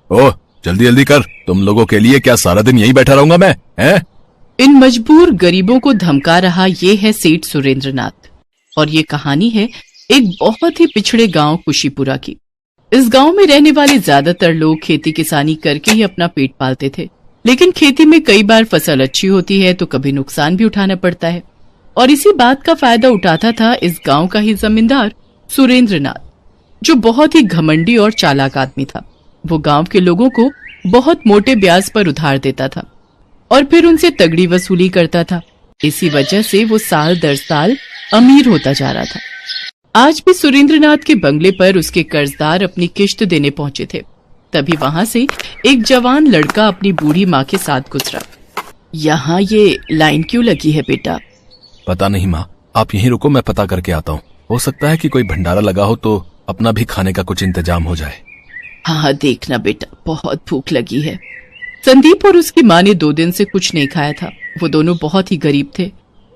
ओह, जल्दी जल्दी कर। तुम लोगों के लिए क्या सारा दिन यहीं बैठा रहूंगा मैं, हैं? इन मजबूर गरीबों को धमका रहा ये है सेठ सुरेंद्रनाथ। और ये कहानी है एक बहुत ही पिछड़े गांव कुशीपुरा की। इस गांव में रहने वाले ज्यादातर लोग खेती किसानी करके ही अपना पेट पालते थे, लेकिन खेती में कई बार फसल अच्छी होती है तो कभी नुकसान भी उठाना पड़ता है। और इसी बात का फायदा उठाता था इस गांव का ही जमींदार सुरेंद्रनाथ, जो बहुत ही घमंडी और चालाक आदमी था। वो गांव के लोगों को बहुत मोटे ब्याज पर उधार देता था और फिर उनसे तगड़ी वसूली करता था। इसी वजह से वो साल दर साल अमीर होता जा रहा था। आज भी सुरेंद्रनाथ के बंगले पर उसके कर्जदार अपनी किश्त देने पहुंचे थे। तभी वहां से एक जवान लड़का अपनी बूढ़ी माँ के साथ गुजरा। यहाँ ये लाइन क्यों लगी है बेटा? पता नहीं माँ, आप यहीं रुको, मैं पता करके आता हूँ। हो सकता है कि कोई भंडारा लगा हो तो अपना भी खाने का कुछ इंतजाम हो जाए। हाँ देखना बेटा, बहुत भूख लगी है। संदीप और उसकी माँ ने 2 दिन से कुछ नहीं खाया था। वो दोनों बहुत ही गरीब थे।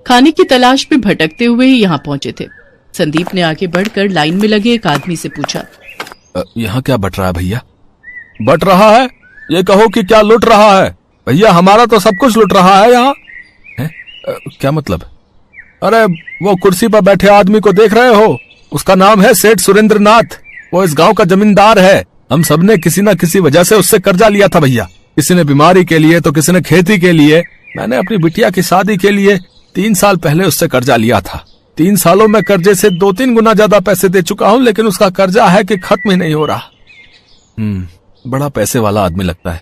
खाने की तलाश में भटकते हुए ही यहाँ पहुंचे थे। संदीप ने आगे बढ़कर लाइन में लगे एक आदमी से पूछा, यहाँ क्या बट रहा है भैया? बट रहा है? ये कहो कि क्या लुट रहा है? भैया हमारा तो सब कुछ लुट रहा है यहाँ। क्या मतलब? अरे वो कुर्सी पर बैठे आदमी को देख रहे हो? उसका नाम है सेठ सुरेंद्रनाथ। वो इस गांव का जमींदार है। हम सबने किसी न किसी वजह से उससे कर्जा लिया था भैया। किसी ने बीमारी के लिए तो किसी ने खेती के लिए। मैंने अपनी बिटिया की शादी के लिए 3 साल पहले उससे कर्जा लिया था। 3 सालों में कर्जे से 2-3 गुना ज्यादा पैसे दे चुका हूँ, लेकिन उसका कर्जा है कि खत्म ही नहीं हो रहा। बड़ा पैसे वाला आदमी लगता है।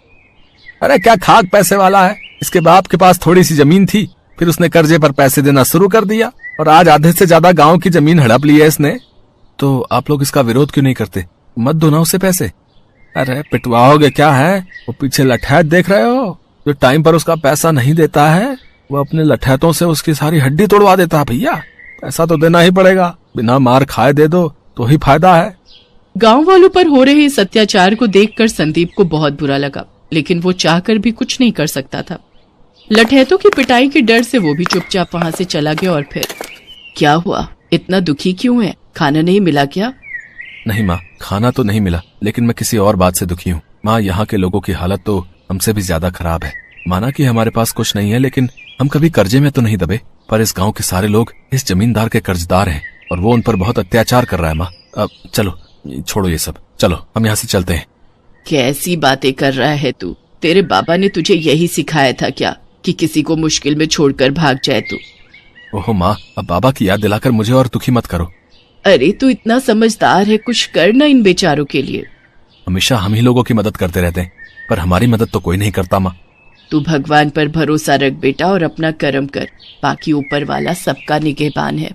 अरे क्या खाक पैसे वाला है। इसके बाप के पास थोड़ी सी जमीन थी, फिर उसने कर्जे पर पैसे देना शुरू कर दिया और आज आधे से ज्यादा गांव की जमीन हड़प ली है इसने। तो आप लोग इसका विरोध क्यों नहीं करते? मत दो ना उसे पैसे। अरे पिटवाओगे क्या है? वो पीछे लठैत देख रहे हो? जो टाइम पर उसका पैसा नहीं देता है वो अपने लठैतों से उसकी सारी हड्डी तोड़वा देता है भैया। पैसा तो देना ही पड़ेगा, बिना मार खाए दे दो तो ही फायदा है। गांव वालों पर हो रहे इस अत्याचार को देखकर संदीप को बहुत बुरा लगा, लेकिन वो चाहकर भी कुछ नहीं कर सकता था। लठैतों की पिटाई के डर से वो भी चुपचाप वहां से चला गया। और फिर क्या हुआ? इतना दुखी क्यों है? खाना नहीं मिला क्या? नहीं माँ, खाना तो नहीं मिला, लेकिन मैं किसी और बात से दुखी हूँ। माँ, यहाँ के लोगों की हालत तो हमसे भी ज्यादा खराब है। माना कि हमारे पास कुछ नहीं है, लेकिन हम कभी कर्जे में तो नहीं दबे। पर इस गांव के सारे लोग इस जमींदार के कर्जदार हैं और वो उन पर बहुत अत्याचार कर रहा है। माँ अब चलो, छोड़ो ये सब, चलो हम यहाँ से चलते हैं। कैसी बातें कर रहा है तू? तेरे बाबा ने तुझे यही सिखाया था क्या कि किसी को मुश्किल में छोड़कर भाग जाए तू? ओहो माँ, अब बाबा की याद दिलाकर मुझे और दुखी मत करो। अरे तू इतना समझदार है, कुछ करना इन बेचारों के लिए। हमेशा हम ही लोगों की मदद करते रहते हैं, पर हमारी मदद तो कोई नहीं करता। माँ तू भगवान पर भरोसा रख बेटा और अपना कर्म कर, बाकी ऊपर वाला सबका निगहबान है।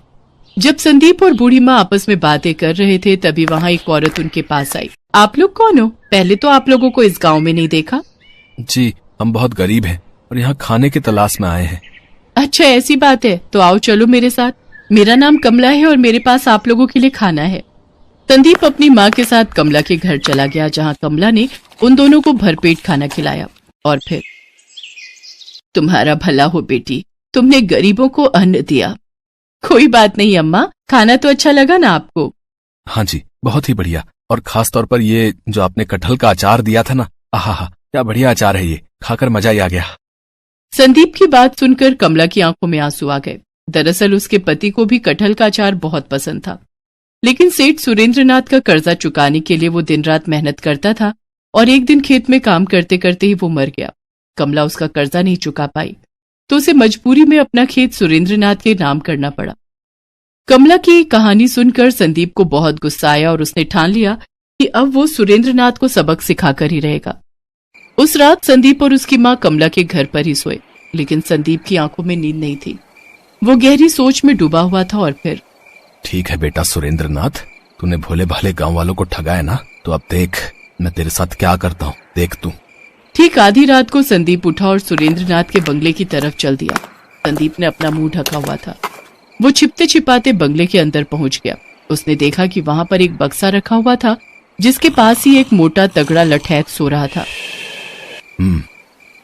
जब संदीप और बूढ़ी माँ आपस में बातें कर रहे थे तभी वहाँ एक औरत उनके पास आई। आप लोग कौन हो? पहले तो आप लोगों को इस गांव में नहीं देखा। जी, हम बहुत गरीब हैं और यहाँ खाने की तलाश में आए हैं। अच्छा ऐसी बात है, तो आओ चलो मेरे साथ। मेरा नाम कमला है और मेरे पास आप लोगों के लिए खाना है। संदीप अपनी माँ के साथ कमला के घर चला गया, जहाँ कमला ने उन दोनों को भरपेट खाना खिलाया। और फिर, तुम्हारा भला हो बेटी, तुमने गरीबों को अन्न दिया। कोई बात नहीं अम्मा, खाना तो अच्छा लगा ना आपको? हाँ जी, बहुत ही बढ़िया। और खास तौर पर ये जो आपने कटहल का अचार दिया था ना, आहा, क्या बढ़िया अचार है ये, खाकर मजा ही आ गया। संदीप की बात सुनकर कमला की आंखों में आंसू आ गए। दरअसल उसके पति को भी कटहल का अचार बहुत पसंद था, लेकिन सेठ सुरेंद्रनाथ का कर्जा चुकाने के लिए वो दिन रात मेहनत करता था और एक दिन खेत में काम करते करते ही वो मर गया। कमला उसका कर्जा नहीं चुका पाई तो उसे मजबूरी में अपना खेत सुरेंद्रनाथ के नाम करना पड़ा। कमला की कहानी सुनकर संदीप को बहुत गुस्सा आया और उसने ठान लिया कि अब वो सुरेंद्रनाथ को सबक सिखाकर ही रहेगा। उस रात संदीप और उसकी माँ कमला के घर पर ही सोए, लेकिन संदीप की आंखों में नींद नहीं थी। वो गहरी सोच में डूबा हुआ था। और फिर, ठीक है बेटा सुरेंद्रनाथ, तूने भोले भाले गांव वालों को ठगाया ना, तो अब देख मैं तेरे साथ क्या करता हूँ, देख तू। ठीक आधी रात को संदीप उठा और सुरेंद्रनाथ के बंगले की तरफ चल दिया। संदीप ने अपना मुंह ढका हुआ था। वो छिपते छिपाते बंगले के अंदर पहुंच गया। उसने देखा कि वहां पर एक बक्सा रखा हुआ था, जिसके पास ही एक मोटा तगड़ा लठैत सो रहा था।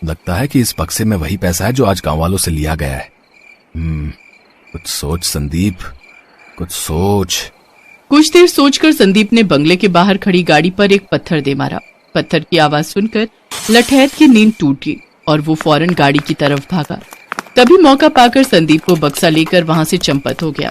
लगता है कि इस बक्से में वही पैसा है जो आज गांव वालों से लिया गया है। कुछ सोच संदीप, कुछ सोच। कुछ देर सोचकर संदीप ने बंगले के बाहर खड़ी गाड़ी पर एक पत्थर दे मारा पत्थर की आवाज सुनकर लठैत की नींद टूट गई और वो फौरन गाड़ी की तरफ भागा। तभी मौका पाकर संदीप को बक्सा लेकर वहां से चंपत हो गया।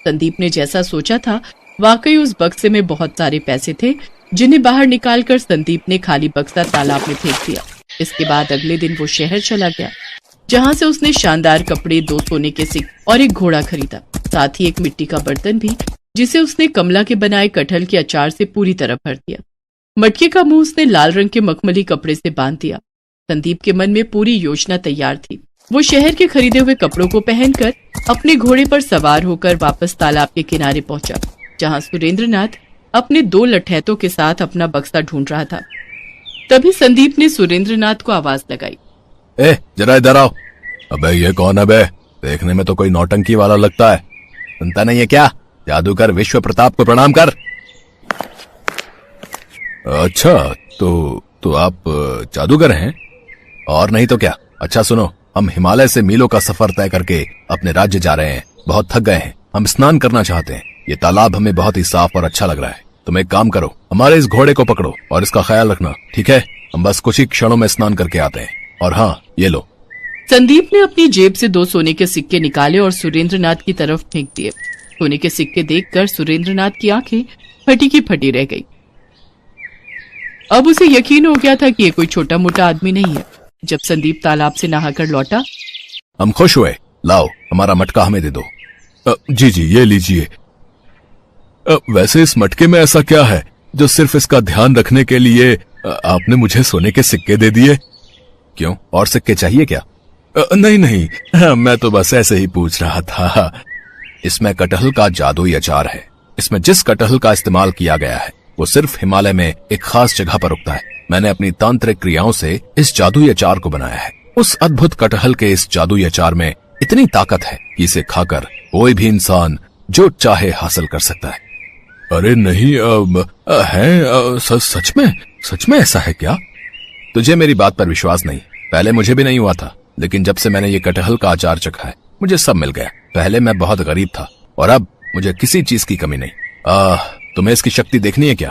संदीप ने जैसा सोचा था वाकई उस बक्से में बहुत सारे पैसे थे, जिन्हें बाहर निकालकर संदीप ने खाली बक्सा तालाब में फेंक दिया। इसके बाद अगले दिन वो शहर चला गया, जहां से उसने शानदार कपड़े, 2 सोने के सिक्के और एक घोड़ा खरीदा, साथ ही एक मिट्टी का बर्तन भी, जिसे उसने कमला के बनाए कटहल के अचार से पूरी तरह भर दिया। मटके का मुंह उसने लाल रंग के मखमली कपड़े से बांध दिया। संदीप के मन में पूरी योजना तैयार थी। वो शहर के खरीदे हुए कपड़ों को पहनकर अपने घोड़े पर सवार होकर वापस तालाब के किनारे पहुंचा, जहां सुरेंद्रनाथ अपने 2 लठैतों के साथ अपना बक्सा ढूंढ रहा था। तभी संदीप ने सुरेंद्रनाथ को आवाज लगाई, जरा इधर आओ। अबे ये कौन है बे? देखने में तो कोई नौटंकी वाला लगता है। सुनता नहीं है क्या? जादूगर विश्व प्रताप को प्रणाम कर। अच्छा, तो आप जादूगर हैं? और नहीं तो क्या। अच्छा सुनो, हम हिमालय से मीलों का सफर तय करके अपने राज्य जा रहे हैं। बहुत थक गए हैं, हम स्नान करना चाहते हैं। ये तालाब हमें बहुत ही साफ और अच्छा लग रहा है। तुम एक काम करो, हमारे इस घोड़े को पकड़ो और इसका ख्याल रखना, ठीक है? हम बस कुछ ही क्षणों में स्नान करके आते हैं। और हाँ, ये लो। संदीप ने अपनी जेब से 2 सोने के सिक्के निकाले और सुरेंद्रनाथ की तरफ फेंक दिए। सोने के सिक्के देखकर सुरेंद्रनाथ की आंखें फटी की फटी रह गई। अब उसे यकीन हो गया था कि ये कोई छोटा मोटा आदमी नहीं है। जब संदीप तालाब से नहाकर लौटा, हम खुश हुए। लाओ, हमारा मटका हमें दे दो। जी जी, ये लीजिए। वैसे इस मटके में ऐसा क्या है जो सिर्फ इसका ध्यान रखने के लिए आपने मुझे सोने के सिक्के दे दिए? क्यों, और सिक्के चाहिए क्या? नहीं नहीं, मैं तो बस ऐसे ही पूछ रहा था। इसमें कटहल का जादुई अचार है। इसमें जिस कटहल का इस्तेमाल किया गया है वो सिर्फ हिमालय में एक खास जगह पर उगता है। मैंने अपनी तांत्रिक क्रियाओं से इस जादुई अचार को बनाया है। उस अद्भुत कटहल के इस जादुई अचार में इतनी ताकत है कि इसे खाकर कोई भी इंसान जो चाहे हासिल कर सकता है। अरे नहीं, सच में ऐसा है क्या? तुझे मेरी बात पर विश्वास नहीं? पहले मुझे भी नहीं हुआ था, लेकिन जब से मैंने ये कटहल का अचार चखा है मुझे सब मिल गया। पहले मैं बहुत गरीब था और अब मुझे किसी चीज की कमी नहीं। तुम्हें इसकी शक्ति देखनी है क्या?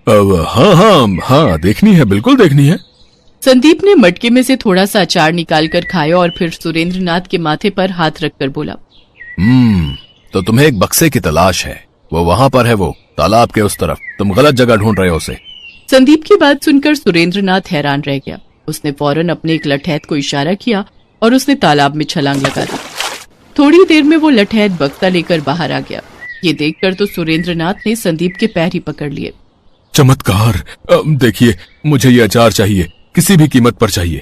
हाँ, देखनी है, बिल्कुल देखनी है। संदीप ने मटके में से थोड़ा सा अचार निकालकर खाया और फिर सुरेंद्रनाथ के माथे पर हाथ रखकर बोला, तो तुम्हें एक बक्से की तलाश है। वो वहां पर है, वो तालाब के उस तरफ। तुम गलत जगह ढूंढ रहे हो उसे। संदीप की बात सुनकर सुरेंद्रनाथ हैरान रह गया। उसने फौरन अपने एक लठैत को इशारा किया और उसने तालाब में छलांग लगा दी। थोड़ी देर में वो लठैत बक्सा लेकर बाहर आ गया। ये देखकर तो सुरेंद्रनाथ ने संदीप के पैर ही पकड़ लिए। चमत्कार! देखिए, मुझे ये अचार चाहिए, किसी भी कीमत पर चाहिए।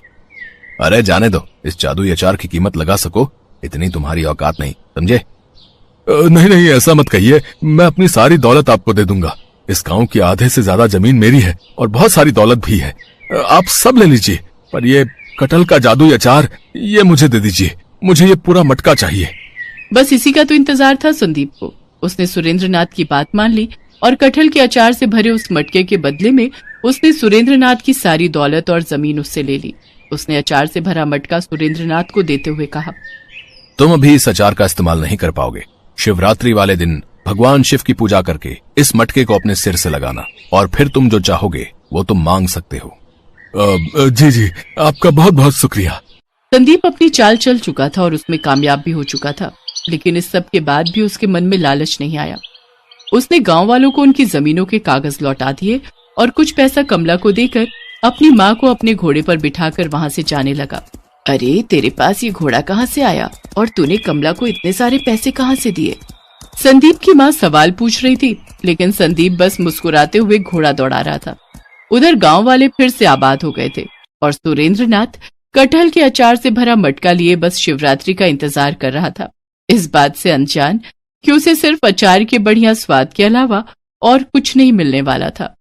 अरे जाने दो, इस जादुई अचार की कीमत लगा सको इतनी तुम्हारी औकात नहीं, समझे? नहीं, ऐसा मत कहिए। मैं अपनी सारी दौलत आपको दे दूंगा। इस गांव की आधे से ज्यादा जमीन मेरी है और बहुत सारी दौलत भी है। आप सब ले लीजिए, पर ये कटहल का जादुई अचार ये मुझे दे दीजिए। मुझे ये पूरा मटका चाहिए। बस इसी का तो इंतजार था संदीप को। उसने सुरेंद्रनाथ की बात मान ली और कटहल के अचार से भरे उस मटके के बदले में उसने सुरेंद्रनाथ की सारी दौलत और जमीन उससे ले ली। उसने अचार से भरा मटका सुरेंद्रनाथ को देते हुए कहा, तुम अभी इस अचार का इस्तेमाल नहीं कर पाओगे। शिवरात्रि वाले दिन भगवान शिव की पूजा करके इस मटके को अपने सिर से लगाना और फिर तुम जो चाहोगे वो तुम मांग सकते हो। जी, आपका बहुत बहुत शुक्रिया। संदीप अपनी चाल चल चुका था और उसमें कामयाब भी हो चुका था, लेकिन इस सब के बाद भी उसके मन में लालच नहीं आया। उसने गांव वालों को उनकी जमीनों के कागज लौटा दिए और कुछ पैसा कमला को देकर अपनी माँ को अपने घोड़े पर बिठाकर वहां से जाने लगा। अरे, तेरे पास ये घोड़ा कहाँ से आया और तूने कमला को इतने सारे पैसे कहाँ से दिए? संदीप की माँ सवाल पूछ रही थी, लेकिन संदीप बस मुस्कुराते हुए घोड़ा दौड़ा रहा था। उधर गांव वाले फिर से आबाद हो गए थे और सुरेंद्रनाथ कटहल के अचार से भरा मटका लिए बस शिवरात्रि का इंतजार कर रहा था, इस बात से अनजान कि उसे सिर्फ अचार के बढ़िया स्वाद के अलावा और कुछ नहीं मिलने वाला था।